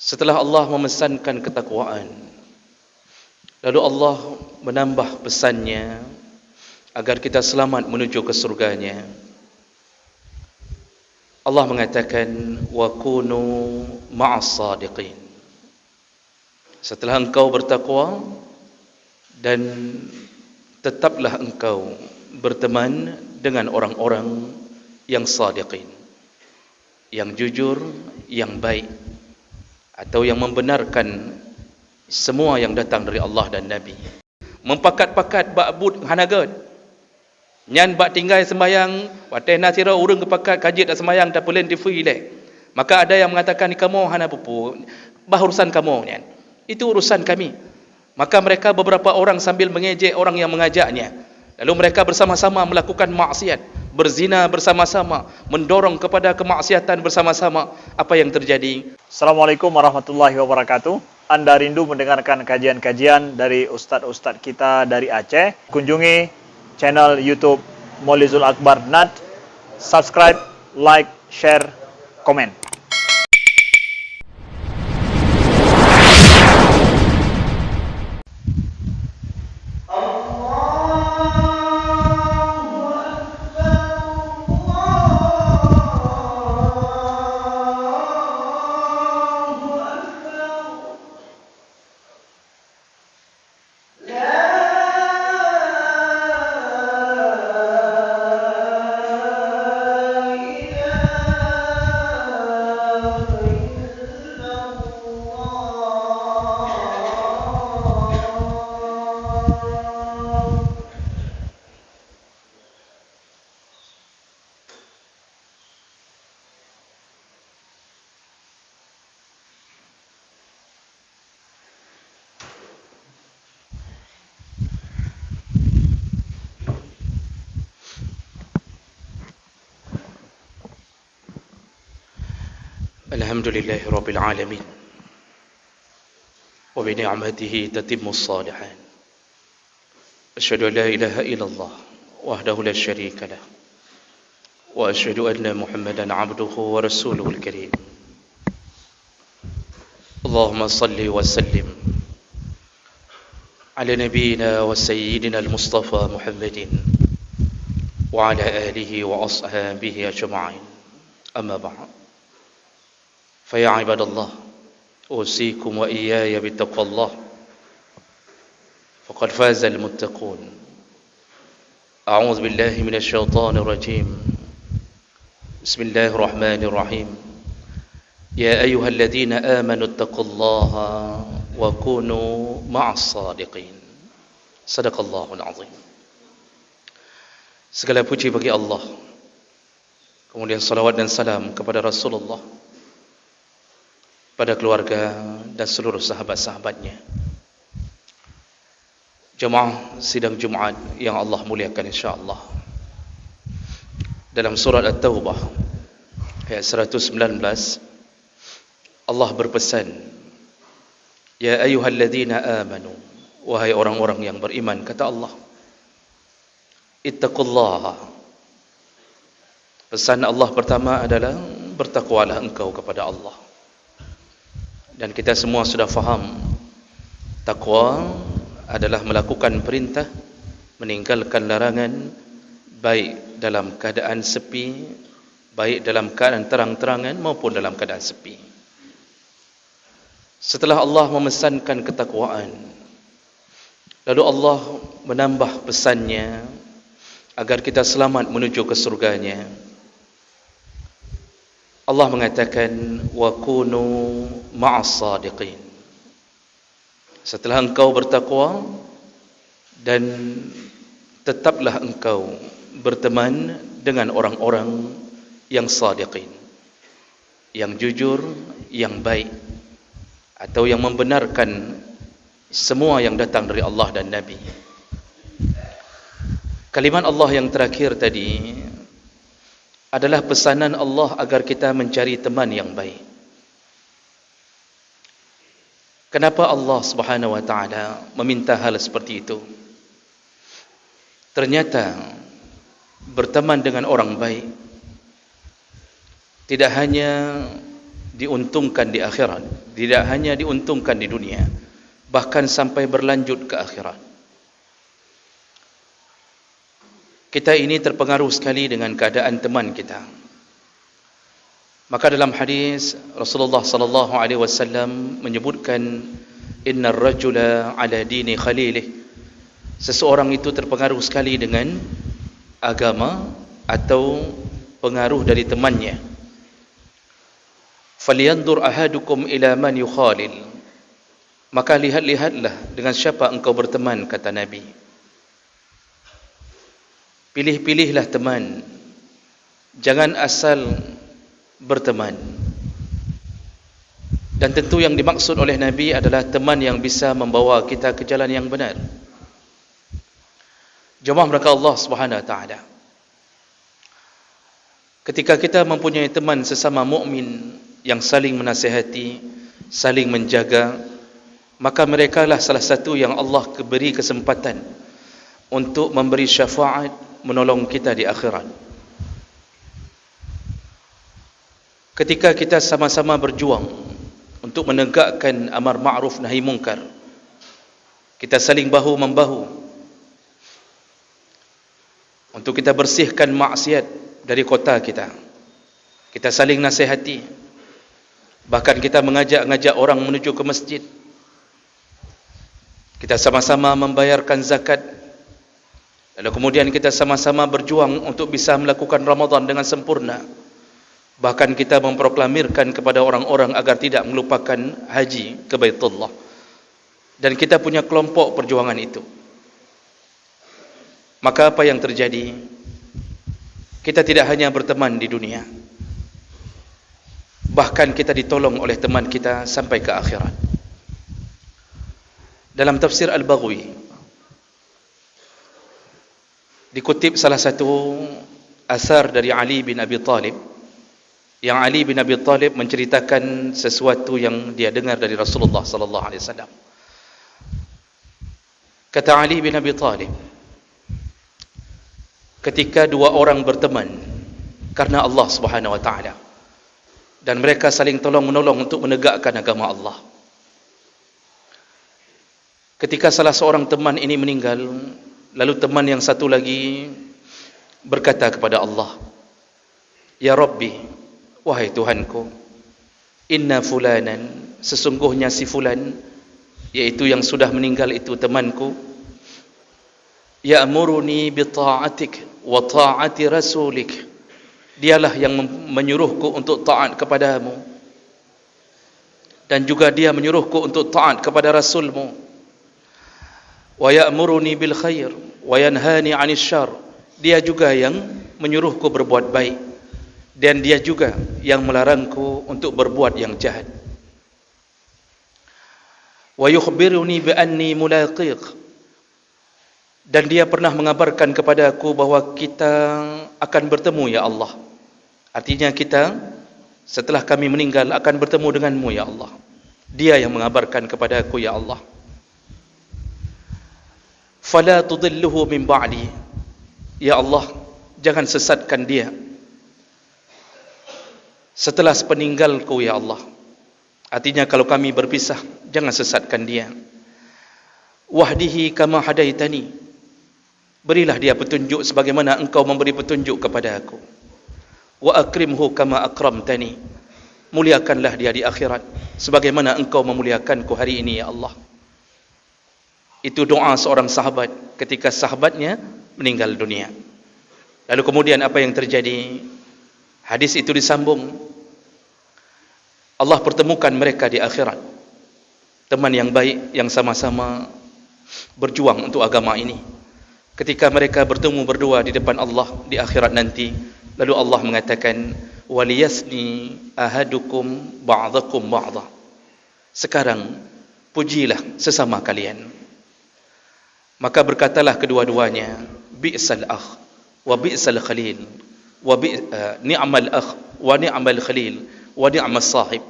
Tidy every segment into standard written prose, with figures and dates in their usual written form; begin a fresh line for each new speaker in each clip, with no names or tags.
Setelah Allah memesankan ketakwaan, lalu Allah menambah pesannya agar kita selamat menuju ke surganya. Allah mengatakan, wa kunu ma'as sadiqin. Setelah engkau bertakwa, dan tetaplah engkau berteman dengan orang-orang yang sadiqin, yang jujur, yang baik, atau yang membenarkan semua yang datang dari Allah dan Nabi. Mempakat-pakat bak but hanagat nyan bak tinggal sembahyang wateh nasira urang kepakat kajit dak sembahyang dak pelen di free leh. Maka ada yang mengatakan kamu hana pupu bah urusan kamu nyan, itu urusan kami. Maka mereka beberapa orang sambil mengejek orang yang mengajaknya, lalu mereka bersama-sama melakukan maksiat, berzina bersama-sama, mendorong kepada kemaksiatan bersama-sama. Apa yang terjadi?
Assalamualaikum warahmatullahi wabarakatuh. Anda rindu mendengarkan kajian-kajian dari ustadz-ustadz kita dari Aceh? Kunjungi channel YouTube Maulizul Akbar NAD. Subscribe, like, share, komen.
Alhamdulillahi Rabbil Alamin, wa bi ni'matihi tatimmu as-salihat. Asyhadu an la ilaha illallah wahdahu la syarika lah, wa asyhadu anna Muhammadan abduhu wa rasuluhu al-karim. Allahumma salli wa sallim ala nabiyyina wa sayyidina al-Mustafa Muhammadin wa ala alihi wa ashabihi ajma'in. Amma ba'd. فيا عباد الله أوصيكم وإياي بتقوى الله فقد فاز المتقون. أعوذ بالله من الشيطان الرجيم. بسم الله الرحمن الرحيم. يا أيها الذين آمنوا اتقوا الله وكونوا مع الصادقين. صدق الله العظيم. Segala puji bagi Allah, kemudian salawat dan salam kepada Rasulullah, pada keluarga dan seluruh sahabat-sahabatnya. Jemaah sidang Jumaat yang Allah muliakan insya-Allah. Dalam surat At-Taubah ayat 119, Allah berpesan, ya ayyuhalladzina amanu, wahai orang-orang yang beriman, kata Allah, ittaqullaha. Pesan Allah pertama adalah bertakwalah engkau kepada Allah. Dan kita semua sudah faham, takwa adalah melakukan perintah, meninggalkan larangan, baik dalam keadaan sepi, baik dalam keadaan terang-terangan maupun dalam keadaan sepi. Setelah Allah memesankan ketakwaan, lalu Allah menambah pesannya agar kita selamat menuju ke surganya. Allah mengatakan, wa kunu ma'as sadiqin. Setelah engkau bertakwa, dan tetaplah engkau berteman dengan orang-orang yang sadiqin, yang jujur, yang baik, atau yang membenarkan semua yang datang dari Allah dan Nabi. Kalimat Allah yang terakhir tadi adalah pesanan Allah agar kita mencari teman yang baik. Kenapa Allah Subhanahu wa taala meminta hal seperti itu? Ternyata berteman dengan orang baik tidak hanya diuntungkan di akhirat, tidak hanya diuntungkan di dunia, bahkan sampai berlanjut ke akhirat. Kita ini terpengaruh sekali dengan keadaan teman kita. Maka dalam hadis Rasulullah sallallahu alaihi wasallam menyebutkan, innar rajula ala dini khalilih. Seseorang itu terpengaruh sekali dengan agama atau pengaruh dari temannya. Falyanzur ahadukum ila man yukhalil. Maka lihat-lihatlah dengan siapa engkau berteman, kata Nabi. Pilih-pilihlah teman. Jangan asal berteman. Dan tentu yang dimaksud oleh Nabi adalah teman yang bisa membawa kita ke jalan yang benar. Jemaah mereka Allah Subhanahu wa taala. Ketika kita mempunyai teman sesama mukmin yang saling menasihati, saling menjaga, maka merekalah salah satu yang Allah beri kesempatan untuk memberi syafaat, menolong kita di akhirat. Ketika kita sama-sama berjuang untuk menegakkan amar ma'ruf nahi munkar, kita saling bahu-membahu untuk kita bersihkan maksiat dari kota kita. Kita saling nasihati, bahkan kita mengajak-ngajak orang menuju ke masjid. Kita sama-sama membayarkan zakat, lalu kemudian kita sama-sama berjuang untuk bisa melakukan Ramadan dengan sempurna. Bahkan kita memproklamirkan kepada orang-orang agar tidak melupakan haji ke Baitullah. Dan kita punya kelompok perjuangan itu. Maka apa yang terjadi? Kita tidak hanya berteman di dunia, bahkan kita ditolong oleh teman kita sampai ke akhirat. Dalam tafsir Al-Baghawi dikutip salah satu asar dari Ali bin Abi Talib, yang Ali bin Abi Talib menceritakan sesuatu yang dia dengar dari Rasulullah sallallahu alaihi wasallam. Kata Ali bin Abi Talib, ketika dua orang berteman karena Allah Subhanahu wa taala dan mereka saling tolong-menolong untuk menegakkan agama Allah. Ketika salah seorang teman ini meninggal, lalu teman yang satu lagi berkata kepada Allah, "Ya Rabbi, wahai Tuhanku, inna fulanan, sesungguhnya si fulan, yaitu yang sudah meninggal itu temanku, ya'muruni bi ta'atik wa ta'ati rasulik, dialah yang menyuruhku untuk taat kepadamu, dan juga dia menyuruhku untuk taat kepada Rasulmu, wa ya'muruni bil khair wa yanhani 'anil syarr, dia juga yang menyuruhku berbuat baik, dan dia juga yang melarangku untuk berbuat yang jahat. Wa yukhbiruni bi anni mulaqiq, dan dia pernah mengabarkan kepada aku bahwa kita akan bertemu ya Allah. Artinya kita setelah kami meninggal akan bertemu denganmu ya Allah. Dia yang mengabarkan kepada aku ya Allah. Fala tudilluhu min ba'di, ya Allah, jangan sesatkan dia setelah sepeninggalku ya Allah. Artinya kalau kami berpisah, jangan sesatkan dia. Wahdihi kama hadaitani, berilah dia petunjuk sebagaimana engkau memberi petunjuk kepada aku. Wa akrimhu kama akramtani, muliakanlah dia di akhirat sebagaimana engkau memuliakanku hari ini ya Allah. Itu doa seorang sahabat ketika sahabatnya meninggal dunia. Lalu kemudian apa yang terjadi? Hadis itu disambung, Allah pertemukan mereka di akhirat, teman yang baik yang sama-sama berjuang untuk agama ini. Ketika mereka bertemu berdua di depan Allah di akhirat nanti, lalu Allah mengatakan, waliyasni ahadukum ba'dakum ba'da, sekarang pujilah sesama kalian. Maka berkatalah kedua-duanya, bi'sal akh wa bi'sal khalil wa ni'mal akh wa ni'mal khalil wa ni'mas sahib.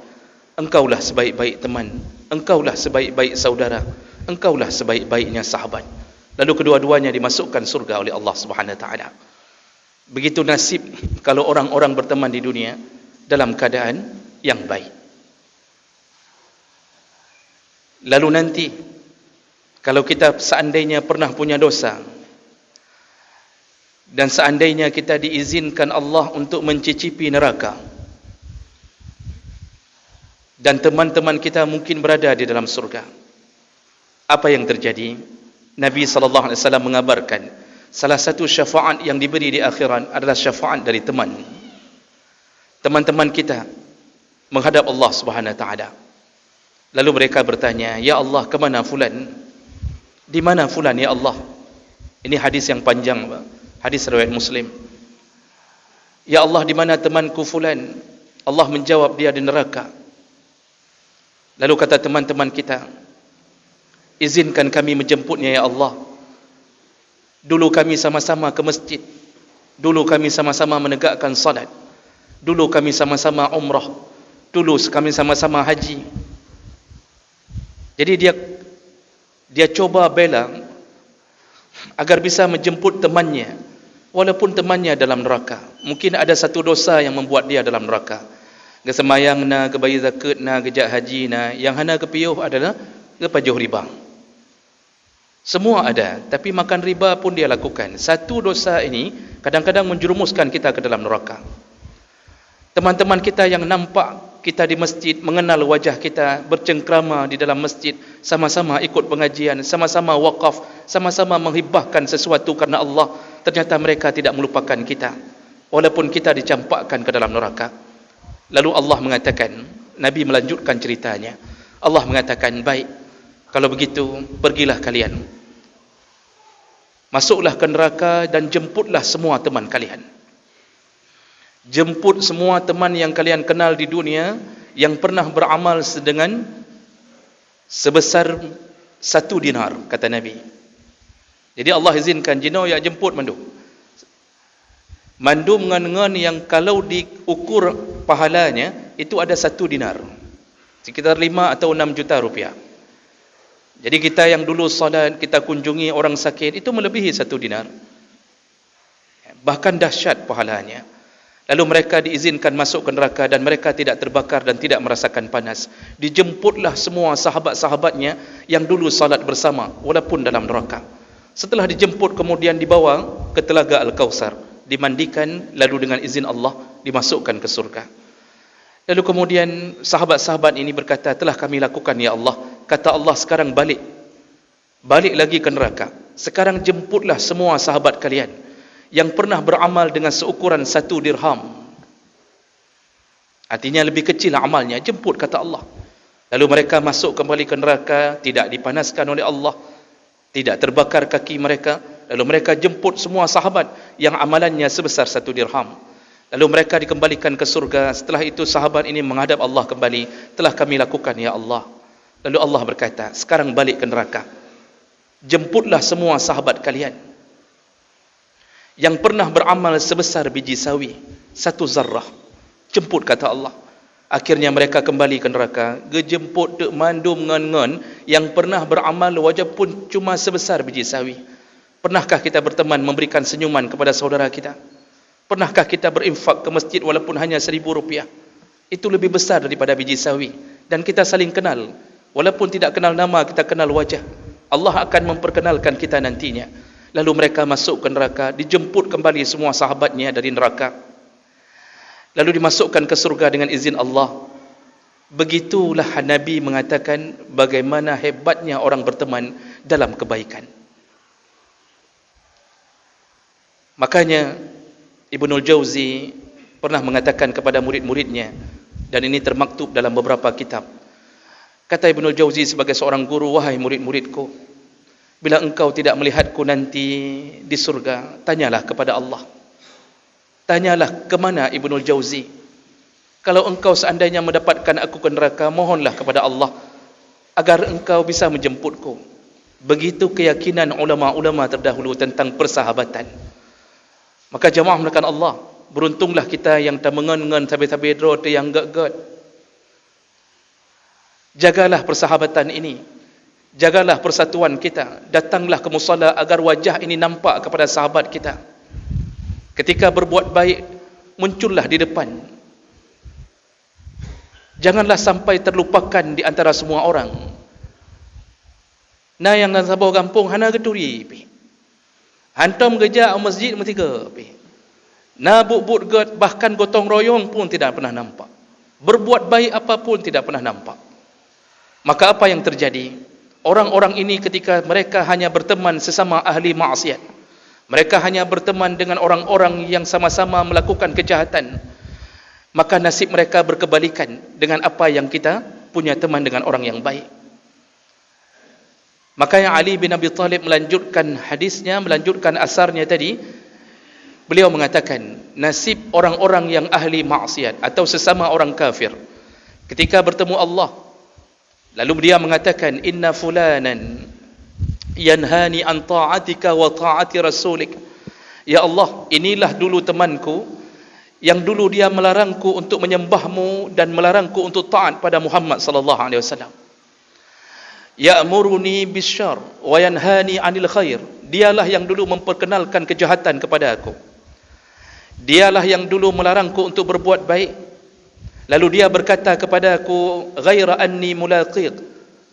Engkaulah sebaik-baik teman, engkaulah sebaik-baik saudara, engkaulah sebaik-baiknya sahabat. Lalu kedua-duanya dimasukkan surga oleh Allah Subhanahu wa taala. Begitu nasib kalau orang-orang berteman di dunia dalam keadaan yang baik. Lalu nanti kalau kita seandainya pernah punya dosa dan seandainya kita diizinkan Allah untuk mencicipi neraka, dan teman-teman kita mungkin berada di dalam surga, apa yang terjadi? Nabi SAW mengabarkan salah satu syafaat yang diberi di akhirat adalah syafaat dari teman-teman kita menghadap Allah Subhanahu Wa Taala. Lalu mereka bertanya, ya Allah, ke mana fulan? Di mana fulan ya Allah? Ini hadis yang panjang, hadis riwayat Muslim. Ya Allah, di mana temanku fulan? Allah menjawab, dia di neraka. Lalu kata teman-teman kita, izinkan kami menjemputnya ya Allah. Dulu kami sama-sama ke masjid, dulu kami sama-sama menegakkan salat, dulu kami sama-sama umrah, dulu kami sama-sama haji. Jadi dia coba bela agar bisa menjemput temannya, walaupun temannya dalam neraka. Mungkin ada satu dosa yang membuat dia dalam neraka. Kesemayang na, kebayi zakat na, kejak haji na, yang hana kepiuh adalah kepajuh riba. Semua ada, tapi makan riba pun dia lakukan. Satu dosa ini kadang-kadang menjerumuskan kita ke dalam neraka. Teman-teman kita yang nampak kita di masjid, mengenal wajah kita, bercengkrama di dalam masjid, sama-sama ikut pengajian, sama-sama wakaf, sama-sama menghibahkan sesuatu karena Allah, ternyata mereka tidak melupakan kita, walaupun kita dicampakkan ke dalam neraka. Lalu Allah mengatakan, Nabi melanjutkan ceritanya, Allah mengatakan, baik, kalau begitu pergilah kalian, masuklah ke neraka dan jemputlah semua teman kalian. Jemput semua teman yang kalian kenal di dunia yang pernah beramal sebesar 1 dinar, kata Nabi. Jadi Allah izinkan jino yang jemput mandu ngan yang kalau diukur pahalanya itu ada 1 dinar, sekitar 5 atau 6 juta rupiah. Jadi kita yang dulu salat, kita kunjungi orang sakit, itu melebihi 1 dinar, bahkan dahsyat pahalanya. Lalu mereka diizinkan masuk ke neraka dan mereka tidak terbakar dan tidak merasakan panas. Dijemputlah semua sahabat-sahabatnya yang dulu salat bersama walaupun dalam neraka. Setelah dijemput kemudian dibawa ke telaga Al-Kautsar, dimandikan, lalu dengan izin Allah dimasukkan ke surga. Lalu kemudian sahabat-sahabat ini berkata, telah kami lakukan ya Allah. Kata Allah, sekarang balik lagi ke neraka. Sekarang jemputlah semua sahabat kalian yang pernah beramal dengan seukuran 1 dirham. Artinya lebih kecil amalnya, jemput, kata Allah. Lalu mereka masuk kembali ke neraka, tidak dipanaskan oleh Allah, tidak terbakar kaki mereka. Lalu mereka jemput semua sahabat yang amalannya sebesar 1 dirham. Lalu mereka dikembalikan ke surga. Setelah itu sahabat ini menghadap Allah kembali, telah kami lakukan ya Allah. Lalu Allah berkata, sekarang balik ke neraka, jemputlah semua sahabat kalian yang pernah beramal sebesar biji sawi, 1 zarrah. Jemput, kata Allah. Akhirnya mereka kembali ke neraka. Gejemput dek mandum ngan yang pernah beramal walaupun cuma sebesar biji sawi. Pernahkah kita berteman memberikan senyuman kepada saudara kita? Pernahkah kita berinfak ke masjid walaupun hanya 1.000 rupiah? Itu lebih besar daripada biji sawi. Dan kita saling kenal, walaupun tidak kenal nama, kita kenal wajah. Allah akan memperkenalkan kita nantinya. Lalu mereka masuk ke neraka, dijemput kembali semua sahabatnya dari neraka, lalu dimasukkan ke surga dengan izin Allah. Begitulah Nabi mengatakan bagaimana hebatnya orang berteman dalam kebaikan. Makanya Ibnul Jauzi pernah mengatakan kepada murid-muridnya, dan ini termaktub dalam beberapa kitab. Kata Ibnul Jauzi sebagai seorang guru, wahai murid-muridku, bila engkau tidak melihatku nanti di surga, tanyalah kepada Allah. Tanyalah ke mana Ibnul Jauzi. Kalau engkau seandainya mendapatkan aku ke neraka, mohonlah kepada Allah agar engkau bisa menjemputku. Begitu keyakinan ulama-ulama terdahulu tentang persahabatan. Maka jamaah melakukan Allah, beruntunglah kita yang tak mengen-ngen tabe-tabe dro yang gak-gak. Jagalah persahabatan ini. Jagalah persatuan kita. Datanglah ke musala agar wajah ini nampak kepada sahabat kita. Ketika berbuat baik, muncullah di depan. Janganlah sampai terlupakan di antara semua orang. Na yang dalam sebuah kampung hana geturi pi. Hantam geja masjid metiga pi. Na but bahkan gotong royong pun tidak pernah nampak. Berbuat baik apapun tidak pernah nampak. Maka apa yang terjadi? Orang-orang ini ketika mereka hanya berteman sesama ahli maksiat, mereka hanya berteman dengan orang-orang yang sama-sama melakukan kejahatan, maka nasib mereka berkebalikan dengan apa yang kita punya teman dengan orang yang baik. Makanya Ali bin Abi Thalib melanjutkan hadisnya, melanjutkan asarnya tadi. Beliau mengatakan, nasib orang-orang yang ahli maksiat atau sesama orang kafir ketika bertemu Allah, lalu dia mengatakan, inna fulanan yanhani an ta'atika wa ta'ati rasulik. Ya Allah, inilah dulu temanku yang dulu dia melarangku untuk menyembahmu dan melarangku untuk taat pada Muhammad sallallahu alaihi wasallam. Ya'muruni bisyarr wa yanhani 'anil khair. Dialah yang dulu memperkenalkan kejahatan kepada aku. Dialah yang dulu melarangku untuk berbuat baik. Lalu dia berkata kepada aku, ghaira anni mulaqiq,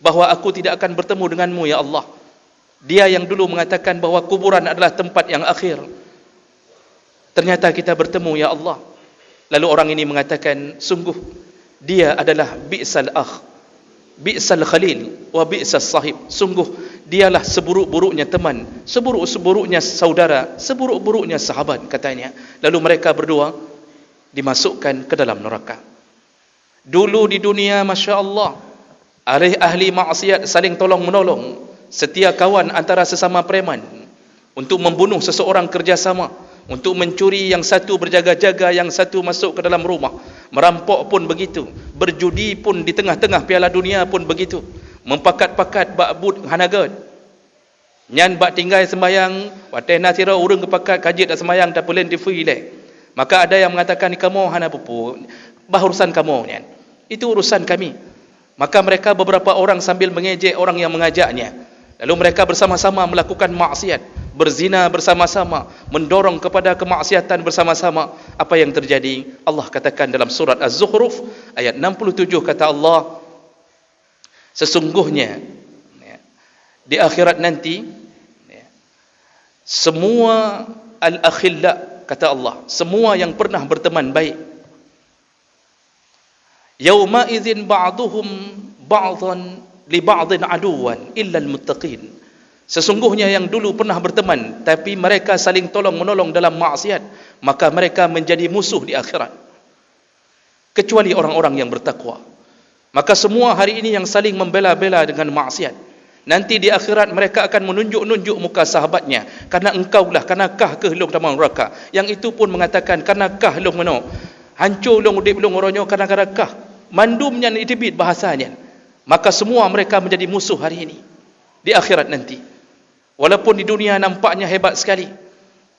bahwa aku tidak akan bertemu denganmu ya Allah. Dia yang dulu mengatakan bahwa kuburan adalah tempat yang akhir. Ternyata kita bertemu ya Allah. Lalu orang ini mengatakan, sungguh dia adalah bi'sal akh, bi'sal khalil, wa bi'sal sahib. Sungguh dialah seburuk-buruknya teman, seburuk-buruknya saudara, seburuk-buruknya sahabat, katanya. Lalu mereka berdua dimasukkan ke dalam neraka. Dulu di dunia, Masya Allah, ahli maksiat saling tolong-menolong, setia kawan antara sesama preman, untuk membunuh seseorang kerjasama, untuk mencuri yang satu berjaga-jaga, yang satu masuk ke dalam rumah, merampok pun begitu, berjudi pun di tengah-tengah Piala Dunia pun begitu, mempakat-pakat bak but hanagat, nyan bak tinggal sembayang, watai nasira urung kepakat kajit tak sembayang tak pelin di fuilek. Maka ada yang mengatakan, kamu hana pupu, bah urusan kamu nyan, itu urusan kami. Maka mereka beberapa orang sambil mengejek orang yang mengajaknya. Lalu mereka bersama-sama melakukan maksiat, berzina bersama-sama, mendorong kepada kemaksiatan bersama-sama. Apa yang terjadi? Allah katakan dalam surat Az-Zukhruf ayat 67, kata Allah, sesungguhnya di akhirat nanti semua al-akhilla, kata Allah, semua yang pernah berteman baik, yauma idzin ba'duhum ba'dhan li ba'dhin aduwan illa al-muttaqin. Sesungguhnya yang dulu pernah berteman tapi mereka saling tolong-menolong dalam maksiat, maka mereka menjadi musuh di akhirat, kecuali orang-orang yang bertakwa. Maka semua hari ini yang saling membela-bela dengan maksiat, nanti di akhirat mereka akan menunjuk-nunjuk muka sahabatnya, karena engkaulah, karenakah ke long dalam neraka. Yang itu pun mengatakan, karenakah long meno hancur long udip long oronyo, karenakah mandumnya itibit bahasanya. Maka semua mereka menjadi musuh hari ini di akhirat nanti. Walaupun di dunia nampaknya hebat sekali,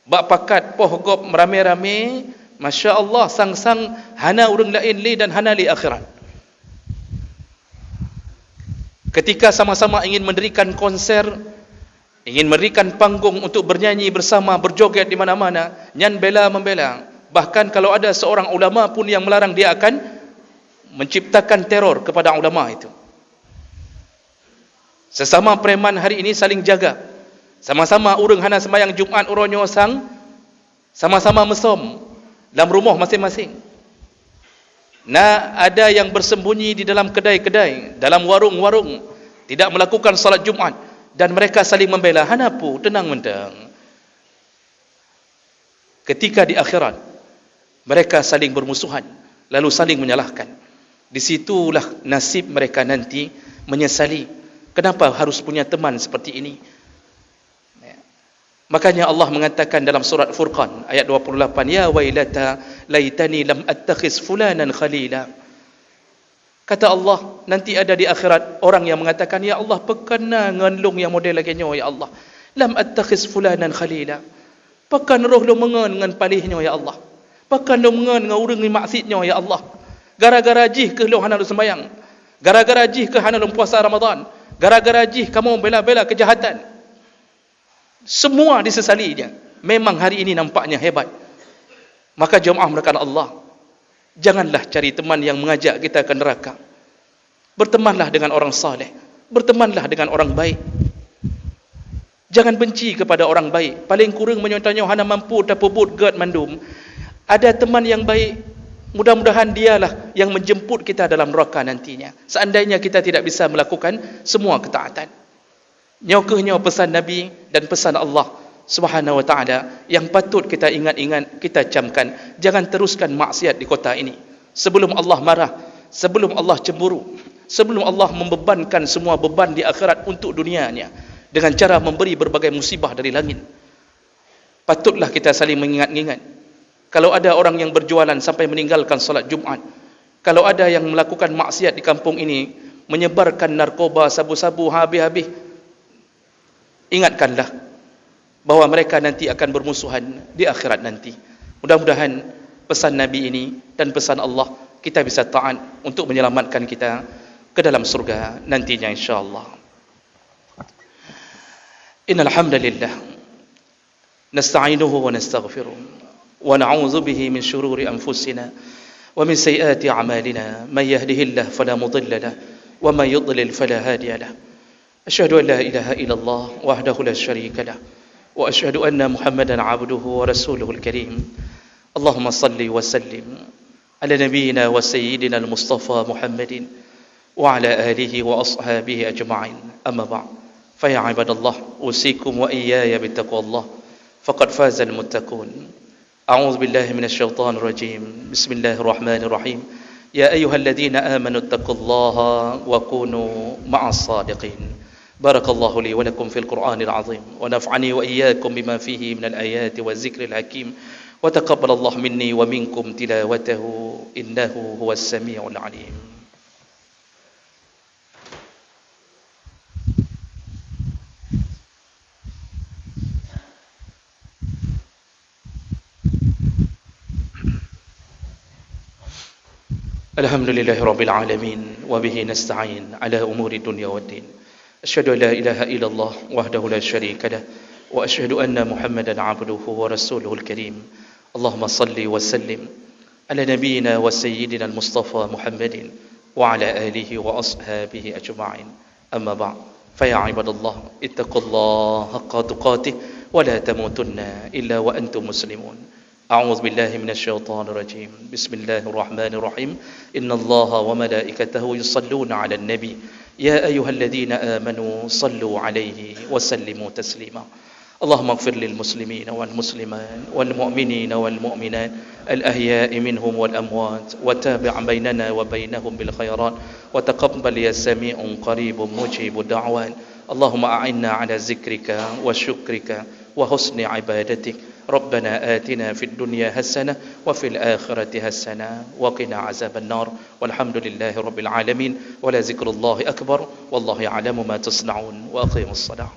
bak pakat poh gop merame-rame, Masya Allah, sang-sang hana urang lain li dan hana li akhirat. Ketika sama-sama ingin mendirikan konser, ingin mendirikan panggung untuk bernyanyi bersama, berjoget di mana-mana, nyan bela membela. Bahkan kalau ada seorang ulama pun yang melarang, dia akan menciptakan teror kepada ulama itu. Sesama preman hari ini saling jaga. Sama-sama urang hana sembahyang Jumaat uronyo sang, sama-sama mesom dalam rumah masing-masing. Nah, ada yang bersembunyi di dalam kedai-kedai, dalam warung-warung, tidak melakukan salat Jumaat, dan mereka saling membela. Hanapu tenang mendang. Ketika di akhirat mereka saling bermusuhan, lalu saling menyalahkan. Disitulah nasib mereka nanti menyesali. Kenapa harus punya teman seperti ini? Makanya Allah mengatakan dalam surat Furqan ayat 28, ya wailata laitani lam attakhiz fulanan khalila. Kata Allah, nanti ada di akhirat orang yang mengatakan, ya Allah, pekana nganlung yang model lagi nyo, ya Allah, lam attakhiz fulanan khalila. Pekan roh lo mengan ngan palihnya, ya Allah, pekan lo mengan ngan urang ni maksudnya, ya Allah. Gara-gara jih ke lo hana lo sembayang, gara-gara jih ke hana lo puasa Ramadan, gara-gara jih kamu bela-bela kejahatan. Semua disesalinya. Memang hari ini nampaknya hebat. Maka jemaah merakan Allah, janganlah cari teman yang mengajak kita ke neraka. Bertemanlah dengan orang saleh, bertemanlah dengan orang baik. Jangan benci kepada orang baik. Paling kurang menyontohnya hana mampu tapubut gad mandum. Ada teman yang baik, mudah-mudahan dialah yang menjemput kita dalam neraka nantinya. Seandainya kita tidak bisa melakukan semua ketaatan. Nyokehnya pesan Nabi dan pesan Allah Subhanahu wa ta'ala yang patut kita ingat-ingat, kita camkan. Jangan teruskan maksiat di kota ini sebelum Allah marah, sebelum Allah cemburu, sebelum Allah membebankan semua beban di akhirat untuk dunianya dengan cara memberi berbagai musibah dari langit. Patutlah kita saling mengingat-ingat. Kalau ada orang yang berjualan sampai meninggalkan solat Jumaat, kalau ada yang melakukan maksiat di kampung ini, menyebarkan narkoba, sabu-sabu habis-habis, ingatkanlah bahawa mereka nanti akan bermusuhan di akhirat nanti. Mudah-mudahan pesan Nabi ini dan pesan Allah kita bisa taat untuk menyelamatkan kita ke dalam surga nantinya insya-Allah. Innal hamdalillah nasta'inuhu wa nastaghfiruh wa na'udzu bihi min shururi anfusina wa min sayyiati a'malina man yahdihillahu fala mudilla lahu wa man yudlil fala hadiya lahu. Asyhadu an la ilaha illallah wahdahu la syarika lahu wa asyhadu anna Muhammadan 'abduhu wa rasuluhul karim. Allahumma salli wa sallim ala nabiyyina wa sayyidina al-Mustafa Muhammadin wa ala alihi wa ashabihi ajma'in. Amma ba'd. Fa ya ibadallah, usikum wa iyaya bittaqwallah faqad fazal muttaqun. A'udzu billahi minasy syaithanir rajim. Bismillahirrahmanirrahim. Ya ayyuhalladzina amanu taqullaha wa kunu ma'as sadiqin. Barakallahu li wa lakum fil Qur'anil 'azim wa naf'ani wa iyyakum bima fihi minal ayati wadzikril hakim wa taqabbalallahu minni wa minkum tilawatahu innahu huwas samiul 'alim. Alhamdulillahi rabbil alamin wa bihi nasta'in ala umuri dunya waddin. Asyhadu an la ilaha illallah wahdahu la syarika lah wa asyhadu anna Muhammadan 'abduhu wa rasuluhul karim. Allahumma salli wa sallim ala nabiyyina wa sayyidina al-Mustafa Muhammadin wa ala alihi wa ashabihi ajma'in. Amma ba'd. Fa ya ibadallah ittaqullaha haqqa tuqatih wa la tamutunna illa wa antum muslimun. أعوذ بالله من الشيطان الرجيم. بسم الله الرحمن الرحيم. إن الله وملائكته يصلون على النبي يا أيها الذين آمنوا صلوا عليه وسلموا تسليما. اللهم اغفر للمسلمين والمسلمات والمؤمنين والمؤمنات الأحياء منهم والأموات وتابع بيننا وبينهم بالخيرات وتقبل يا سميع قريب مجيب الدعوات. اللهم أعنا على ذكرك وشكرك وحسن عبادتك. ربنا آتنا في الدنيا حسنة وفي الآخرة حسنة وقنا عذاب النار والحمد لله رب العالمين ولذكر الله أكبر والله يعلم ما تصنعون وأقيموا الصلاة.